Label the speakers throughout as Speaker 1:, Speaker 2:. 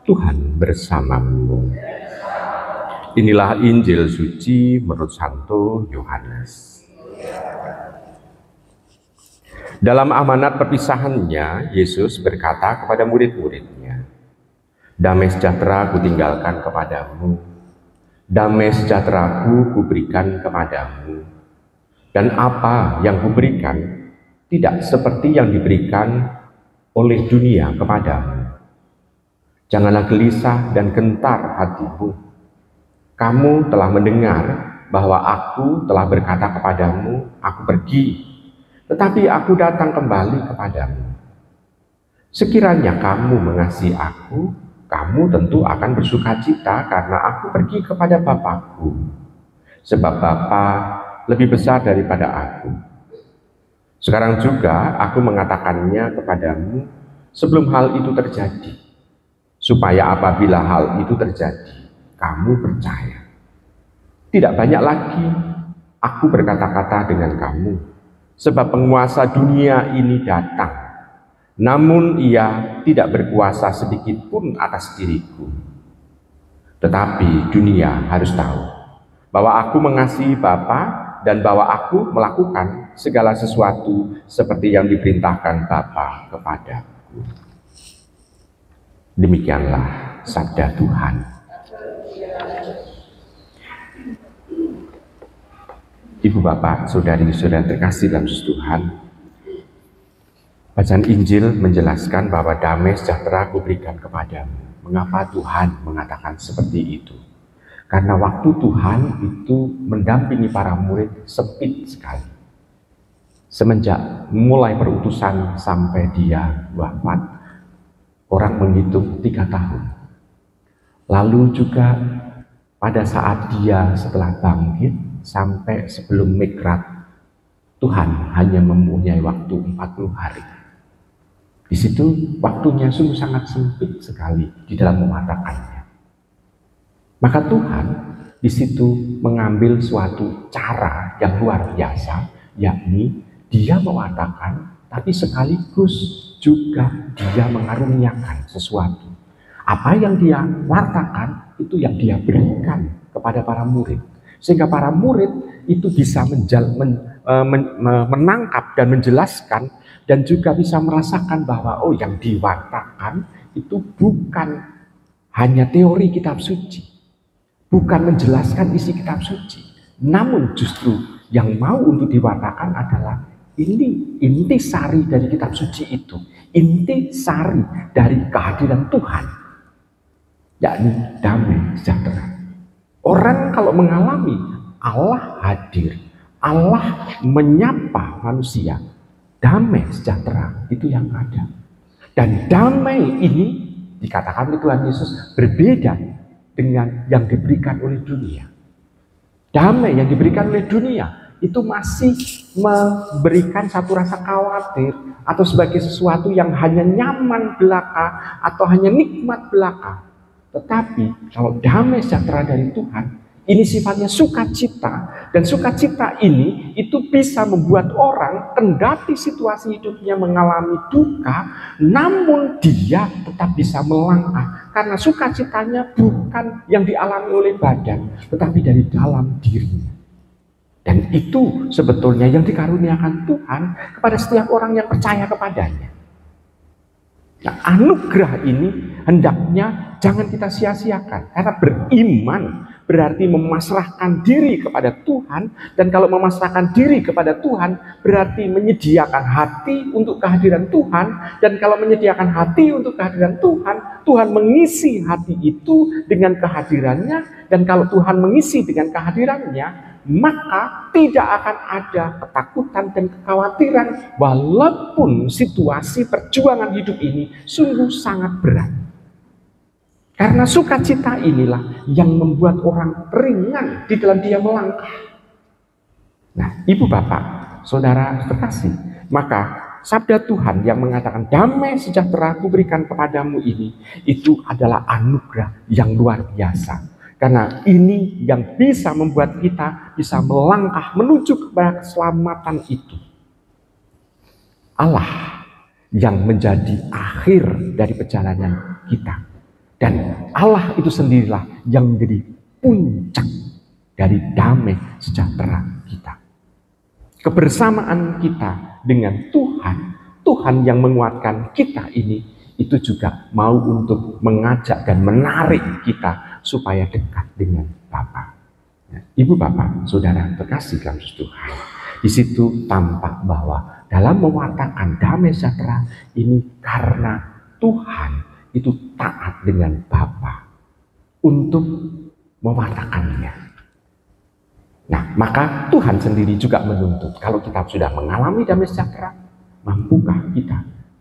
Speaker 1: Tuhan bersamamu. Inilah Injil suci menurut Santo Yohanes. Dalam amanat perpisahannya, Yesus berkata kepada murid-muridnya, "Damai sejahtera kutinggalkan kepadamu, damai sejahtera-Ku kuberikan kepadamu. Dan apa yang kuberikan tidak seperti yang diberikan oleh dunia kepadamu. Janganlah gelisah dan gentar hatimu. Kamu telah mendengar bahwa Aku telah berkata kepadamu, Aku pergi, tetapi Aku datang kembali kepadamu. Sekiranya kamu mengasihi Aku, kamu tentu akan bersukacita karena Aku pergi kepada Bapa-Ku. Sebab Bapa lebih besar daripada Aku. Sekarang juga Aku mengatakannya kepadamu sebelum hal itu terjadi, supaya apabila hal itu terjadi, kamu percaya. Tidak banyak lagi Aku berkata-kata dengan kamu, sebab penguasa dunia ini datang, namun ia tidak berkuasa sedikit pun atas diriku. Tetapi dunia harus tahu bahwa Aku mengasihi Bapa dan bahwa Aku melakukan segala sesuatu seperti yang diperintahkan Bapa kepadaku." Demikianlah sabda Tuhan. Ibu bapak, saudari-saudari terkasih dalam Tuhan, bacaan Injil menjelaskan bahwa damai sejahtera kuberikan kepadamu. Mengapa Tuhan mengatakan seperti itu? Karena waktu Tuhan itu mendampingi para murid sempit sekali. Semenjak mulai perutusan sampai dia wafat, orang menghitung 3 tahun. Lalu juga pada saat dia setelah bangkit sampai sebelum mikrat, Tuhan hanya mempunyai waktu 40 hari. Di situ waktunya sungguh sangat sempit sekali di dalam mengatakannya. Maka Tuhan di situ mengambil suatu cara yang luar biasa, yakni Dia mewatakan, tapi sekaligus juga Dia mengaruniakan sesuatu. Apa yang Dia wartakan, itu yang Dia berikan kepada para murid. Sehingga para murid itu bisa menangkap dan menjelaskan, dan juga bisa merasakan bahwa yang diwartakan itu bukan hanya teori kitab suci, bukan menjelaskan isi kitab suci, namun justru yang mau untuk diwartakan adalah ini inti sari dari kitab suci itu, inti sari dari kehadiran Tuhan, yakni damai sejahtera. Orang kalau mengalami Allah hadir, Allah menyapa manusia, damai sejahtera itu yang ada. Dan damai ini dikatakan oleh Tuhan Yesus berbeda dengan yang diberikan oleh dunia. Damai yang diberikan oleh dunia itu masih memberikan satu rasa khawatir atau sebagai sesuatu yang hanya nyaman belaka atau hanya nikmat belaka. Tetapi kalau damai sejahtera dari Tuhan, ini sifatnya sukacita, dan sukacita ini itu bisa membuat orang kendati situasi hidupnya mengalami duka, namun dia tetap bisa melangkah karena sukacitanya bukan yang dialami oleh badan, tetapi dari dalam dirinya. Dan itu sebetulnya yang dikaruniakan Tuhan kepada setiap orang yang percaya kepadanya. Nah, anugerah ini hendaknya jangan kita sia-siakan, karena beriman berarti memasrahkan diri kepada Tuhan, dan kalau memasrahkan diri kepada Tuhan berarti menyediakan hati untuk kehadiran Tuhan, dan kalau menyediakan hati untuk kehadiran Tuhan, Tuhan mengisi hati itu dengan kehadirannya, dan kalau Tuhan mengisi dengan kehadirannya, maka tidak akan ada ketakutan dan kekhawatiran walaupun situasi perjuangan hidup ini sungguh sangat berat. Karena sukacita inilah yang membuat orang ringan di dalam dia melangkah. Nah, ibu bapak, saudara terkasih, maka sabda Tuhan yang mengatakan damai sejahtera kuberikan kepadamu ini, itu adalah anugerah yang luar biasa. Karena ini yang bisa membuat kita bisa melangkah menuju kepada keselamatan itu. Allah yang menjadi akhir dari perjalanan kita. Dan Allah itu sendirilah yang menjadi puncak dari damai sejahtera kita. Kebersamaan kita dengan Tuhan, Tuhan yang menguatkan kita ini, itu juga mau untuk mengajak dan menarik kita supaya dekat dengan Bapa. Ibu bapak, saudara terkasih dalam Tuhan, di situ tampak bahwa dalam mewartakan damai sejahtera ini karena Tuhan itu taat dengan Bapa untuk mewartakannya. Nah, maka Tuhan sendiri juga menuntut kalau kita sudah mengalami damai sejahtera, mampukah kita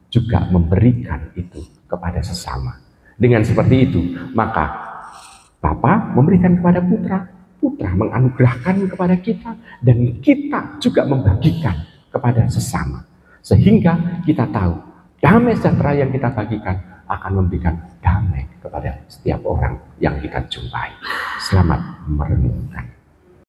Speaker 1: juga memberikan itu kepada sesama. Dengan seperti itu, maka Bapa memberikan kepada Putra, Putra menganugerahkan kepada kita, dan kita juga membagikan kepada sesama. Sehingga kita tahu damai sejahtera yang kita bagikan akan memberikan damai kepada setiap orang yang kita jumpai. Selamat merenungkan.